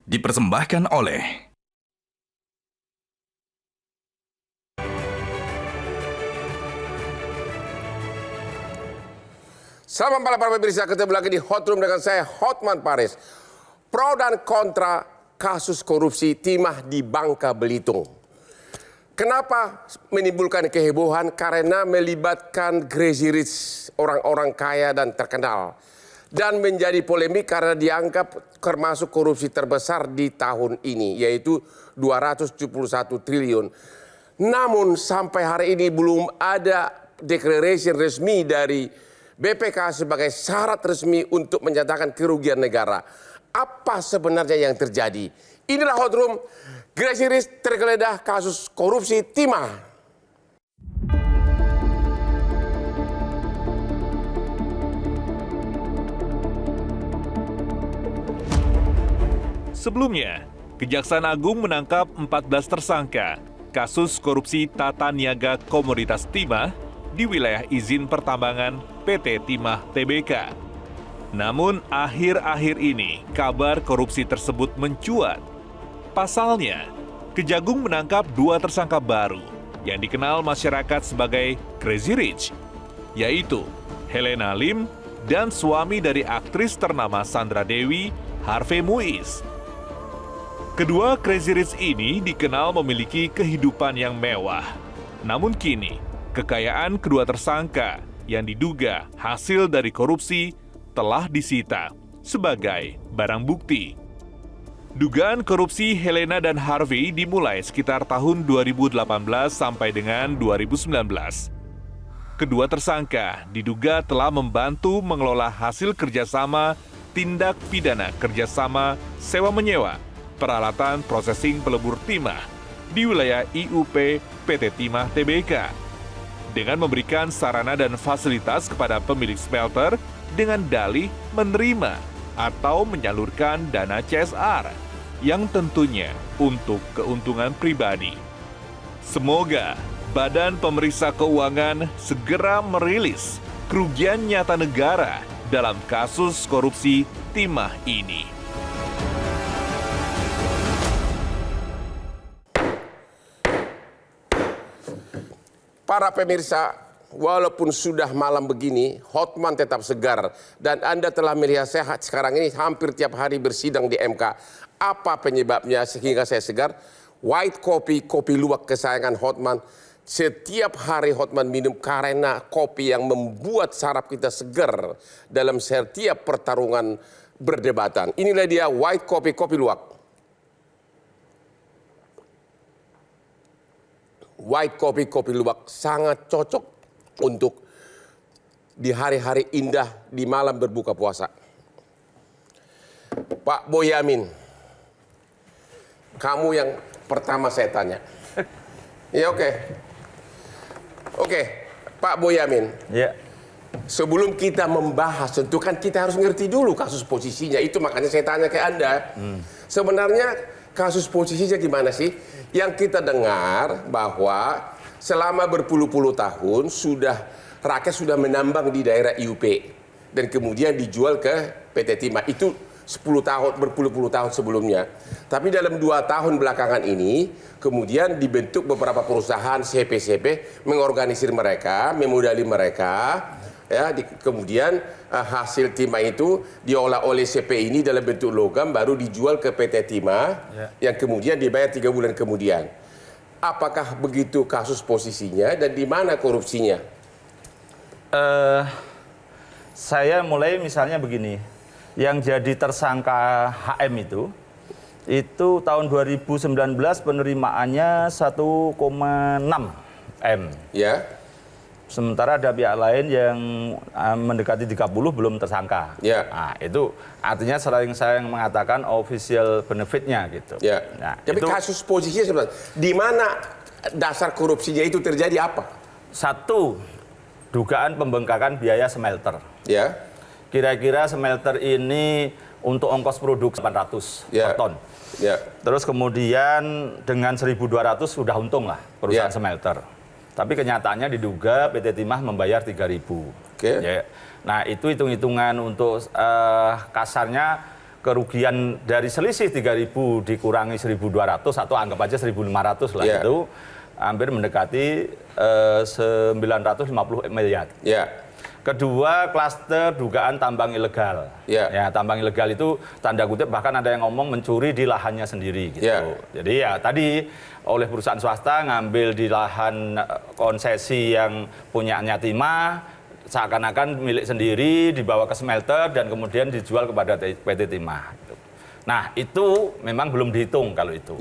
dipersembahkan oleh Selamat malam para pemirsa, ketemu lagi di Hot Room dengan saya Hotman Paris. Pro dan kontra kasus korupsi timah di Bangka Belitung. Kenapa menimbulkan kehebohan? Karena melibatkan crazy rich, orang-orang kaya dan terkenal. Dan menjadi polemik karena dianggap termasuk korupsi terbesar di tahun ini, yaitu 271 triliun. Namun sampai hari ini belum ada declaration resmi dari BPK sebagai syarat resmi untuk menyatakan kerugian negara. Apa sebenarnya yang terjadi? Inilah Hot Room, crazy rich tergeledah kasus korupsi timah. Sebelumnya, Kejaksaan Agung menangkap 14 tersangka kasus korupsi tata niaga komoditas timah di wilayah izin pertambangan PT Timah Tbk. Namun akhir-akhir ini kabar korupsi tersebut mencuat. Pasalnya, Kejagung menangkap 2 tersangka baru yang dikenal masyarakat sebagai Crazy Rich, yaitu Helena Lim dan suami dari aktris ternama Sandra Dewi, Harvey Muiz. Kedua Crazy Rich ini dikenal memiliki kehidupan yang mewah. Namun kini, kekayaan kedua tersangka yang diduga hasil dari korupsi telah disita sebagai barang bukti. Dugaan korupsi Helena dan Harvey dimulai sekitar tahun 2018 sampai dengan 2019. Kedua tersangka diduga telah membantu mengelola hasil kerjasama tindak pidana kerjasama sewa-menyewa peralatan processing pelebur timah di wilayah IUP PT Timah Tbk dengan memberikan sarana dan fasilitas kepada pemilik smelter dengan dalih menerima atau menyalurkan dana CSR yang tentunya untuk keuntungan pribadi. Semoga Badan Pemeriksa Keuangan segera merilis kerugian nyata negara dalam kasus korupsi timah ini. Para pemirsa, walaupun sudah malam begini, Hotman tetap segar. Dan Anda telah melihat sehat sekarang ini hampir tiap hari bersidang di MK. Apa penyebabnya sehingga saya segar? White coffee, kopi luwak kesayangan Hotman. Setiap hari Hotman minum karena kopi yang membuat saraf kita segar dalam setiap pertarungan berdebatan. Inilah dia white coffee, kopi luwak. White coffee, kopi luwak sangat cocok untuk di hari-hari indah di malam berbuka puasa. Pak Boyamin, kamu yang pertama saya tanya. Ya oke. Oke, Pak Boyamin. Ya. Sebelum kita membahas, tentu kan kita harus ngerti dulu kasus posisinya. Itu makanya saya tanya ke Anda. Sebenarnya kasus posisinya gimana sih? Yang kita dengar bahwa selama berpuluh-puluh tahun rakyat sudah menambang di daerah IUP dan kemudian dijual ke PT Timah. Itu 10 tahun, berpuluh-puluh tahun sebelumnya. Tapi dalam 2 tahun belakangan ini kemudian dibentuk beberapa perusahaan CP mengorganisir mereka, memodali mereka. Ya, kemudian hasil timah itu diolah oleh CP ini dalam bentuk logam baru dijual ke PT Timah yang kemudian dibayar 3 bulan kemudian. Apakah begitu kasus posisinya dan di mana korupsinya? Saya mulai misalnya begini, yang jadi tersangka HM itu tahun 2019 penerimaannya 1,6 M. Ya. Sementara ada pihak lain yang mendekati 30 belum tersangka. Ya. Nah, itu artinya sering saya mengatakan official benefitnya gitu. Ya. Nah, tapi itu, kasus posisinya sebenarnya di mana dasar korupsinya itu terjadi apa? satu, dugaan pembengkakan biaya smelter. Ya. Kira-kira smelter ini untuk ongkos produksi 800 Ya. per ton. Ya. Terus kemudian dengan 1.200 sudah untung lah perusahaan smelter. Tapi kenyataannya diduga PT Timah membayar 3.000. Oke. Ya. Nah itu hitung-hitungan untuk kasarnya kerugian dari selisih 3.000 dikurangi 1.200 atau anggap aja 1.500 lah Yeah. itu hampir mendekati 950 miliar. Kedua, klaster dugaan tambang ilegal. Ya, tambang ilegal itu tanda kutip bahkan ada yang ngomong mencuri di lahannya sendiri gitu. Jadi ya tadi oleh perusahaan swasta ngambil di lahan konsesi yang punyanya Timah, seakan-akan milik sendiri, dibawa ke smelter dan kemudian dijual kepada PT Timah. Nah, itu memang belum dihitung kalau itu.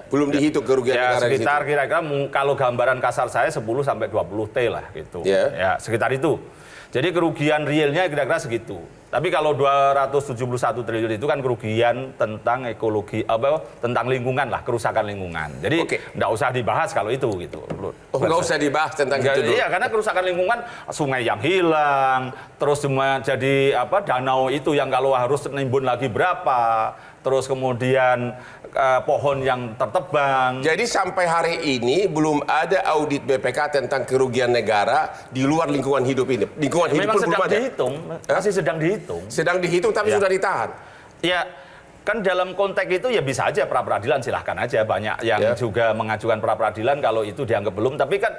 Belum dihitung kerugian ya, negara sekitar kira-kira kalau gambaran kasar saya 10 sampai 20 T lah gitu. Ya, sekitar itu. Jadi kerugian realnya kira-kira segitu. Tapi kalau 271 triliun itu kan kerugian tentang ekologi, tentang lingkungan lah, kerusakan lingkungan. Jadi nggak usah dibahas kalau itu gitu. Nggak usah dibahas tentang itu dulu. Iya, karena kerusakan lingkungan, sungai yang hilang, terus cuma jadi danau itu yang kalau harus nimbun lagi berapa, terus kemudian pohon yang tertebang. Jadi sampai hari ini belum ada audit BPK tentang kerugian negara di luar lingkungan hidup ini. Lingkungan hidup memang pun sedang belum ada. dihitung, masih sedang dihitung. Sedang dihitung tapi sudah ditahan. Ya, kan dalam konteks itu ya bisa aja pra-peradilan, silahkan aja. Banyak yang juga mengajukan pra-peradilan kalau itu dianggap belum. Tapi kan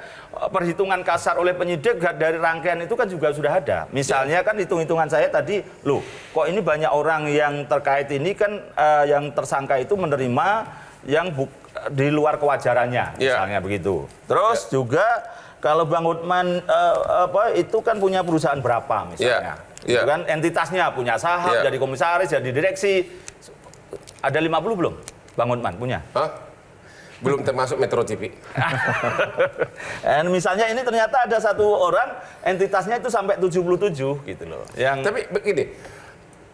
perhitungan kasar oleh penyidik dari rangkaian itu kan juga sudah ada. Misalnya kan hitung-hitungan saya tadi, loh kok ini banyak orang yang terkait ini kan yang tersangka itu menerima yang di luar kewajarannya, misalnya begitu. Terus juga kalau Bang Hotman itu kan punya perusahaan berapa misalnya. Itu kan entitasnya punya saham, jadi komisaris, jadi direksi. Ada 50 belum? Bang Hotman punya? Belum termasuk Metro TV. Misalnya ini ternyata ada satu orang entitasnya itu sampai 77 gitu loh. Tapi begini,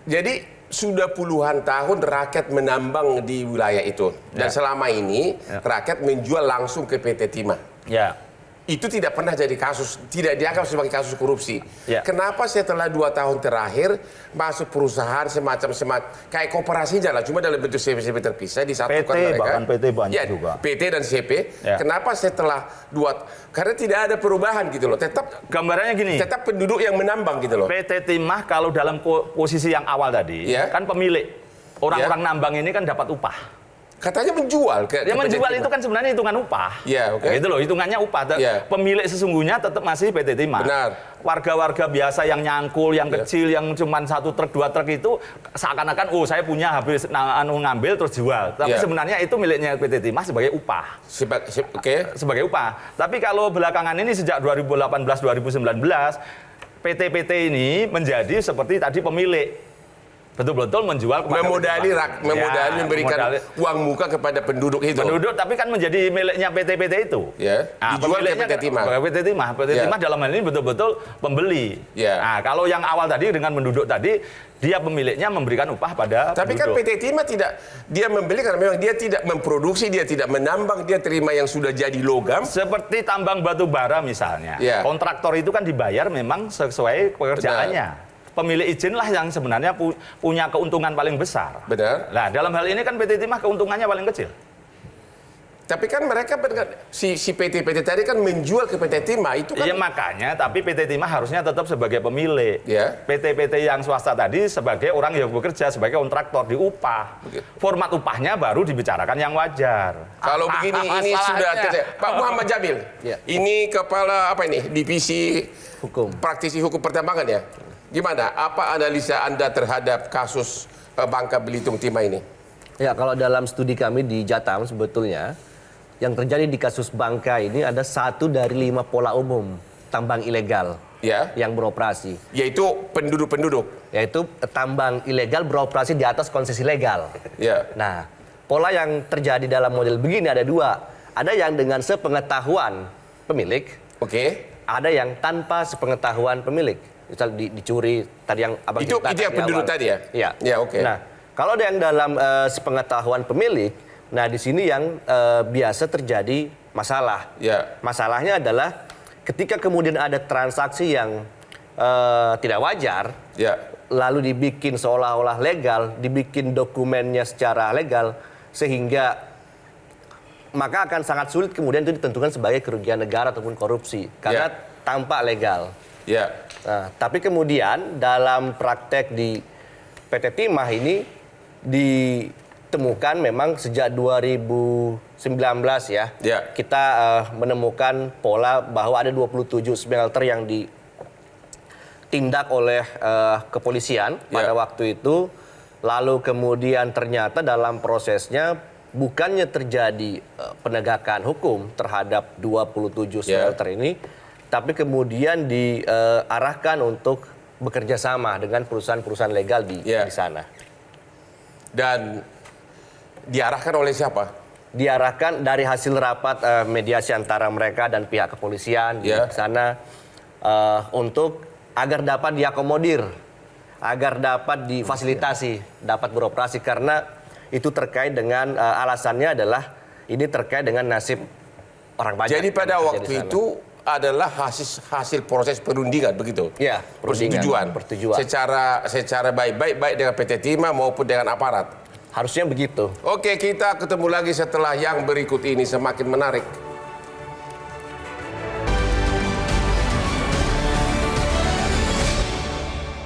jadi sudah puluhan tahun rakyat menambang di wilayah itu. Dan selama ini rakyat menjual langsung ke PT Timah. Itu tidak pernah jadi kasus, tidak dianggap sebagai kasus korupsi. Kenapa setelah 2 tahun terakhir masuk perusahaan semacam kayak kooperasi jalan, cuma dalam bentuk CP terpisah disatukan PT, mereka. Bahkan PT banyak juga. PT dan CP. Kenapa setelah karena tidak ada perubahan gitu loh. Tetap gambarannya gini. Tetap penduduk yang menambang gitu loh. PT Timah kalau dalam posisi yang awal tadi kan pemilik orang-orang nambang ini kan dapat upah. Katanya menjual yang menjual itu kan sebenarnya hitungan upah. Gitu loh, hitungannya upah. Pemilik sesungguhnya tetap masih PT Timah. Warga-warga biasa yang nyangkul, yang kecil, yang cuma 1 truk 2 truk itu seakan-akan saya punya habis ngambil terus jual. Tapi sebenarnya itu miliknya PT Timah sebagai upah. Sebagai upah. Tapi kalau belakangan ini sejak 2018-2019 PT-PT ini menjadi seperti tadi pemilik. Betul-betul menjual kepada memodali memberikan uang muka kepada penduduk itu. Tapi kan menjadi miliknya PT-PT itu. Dijual ke PT Timah. PT Timah dalam hal ini betul-betul pembeli. Nah, kalau yang awal tadi dengan penduduk tadi, dia pemiliknya memberikan upah pada Tapi penduduk. kan PT Timah tidak, dia membeli karena memang dia tidak memproduksi, dia tidak menambang, dia terima yang sudah jadi logam. Seperti tambang batu bara misalnya. Kontraktor itu kan dibayar memang sesuai pekerjaannya. Pemilik izin lah yang sebenarnya punya keuntungan paling besar. Nah, dalam hal ini kan PT Timah keuntungannya paling kecil. Tapi kan mereka si PT-PT tadi kan menjual ke PT Timah itu kan. Iya makanya, tapi PT Timah harusnya tetap sebagai pemilik. PT-PT yang swasta tadi sebagai orang yang bekerja sebagai kontraktor diupah. Format upahnya baru dibicarakan yang wajar. Kalau begini ini sudah Pak Muhammad Jamil. Ini kepala divisi hukum, praktisi hukum pertambangan ya. Gimana? Apa analisa Anda terhadap kasus Bangka Belitung Timah ini? Ya, kalau dalam studi kami di Jatam sebetulnya yang terjadi di kasus Bangka ini ada 1 dari 5 pola umum tambang ilegal yang beroperasi. Yaitu penduduk-penduduk. Yaitu tambang ilegal beroperasi di atas konsesi legal. Nah, pola yang terjadi dalam model begini ada 2. Ada yang dengan sepengetahuan pemilik. Ada yang tanpa sepengetahuan pemilik. Misal dicuri tadi yang abang ceritakan. Itu yang penduduk tadi ya? Nah, kalau ada yang dalam sepengetahuan pemilik, nah di sini yang biasa terjadi masalah. Masalahnya adalah ketika kemudian ada transaksi yang tidak wajar, lalu dibikin seolah-olah legal, dibikin dokumennya secara legal, sehingga maka akan sangat sulit kemudian itu ditentukan sebagai kerugian negara ataupun korupsi karena tampak legal. Nah, tapi kemudian dalam praktek di PT Timah ini ditemukan memang sejak 2019 ya. Kita menemukan pola bahwa ada 27 smelter yang ditindak oleh kepolisian pada waktu itu. Lalu kemudian ternyata dalam prosesnya bukannya terjadi penegakan hukum terhadap 27 smelter ini, tapi kemudian diarahkan untuk bekerja sama dengan perusahaan-perusahaan legal di sana. Dan diarahkan oleh siapa? Diarahkan dari hasil rapat mediasi antara mereka dan pihak kepolisian di sana untuk agar dapat diakomodir, agar dapat difasilitasi, dapat beroperasi, karena itu terkait dengan alasannya adalah ini terkait dengan nasib orang banyak. Jadi pada waktu itu adalah hasil proses perundingan begitu? Ya, persetujuan. Secara baik dengan PT Timah maupun dengan aparat. Harusnya begitu. Oke, kita ketemu lagi setelah yang berikut ini, semakin menarik.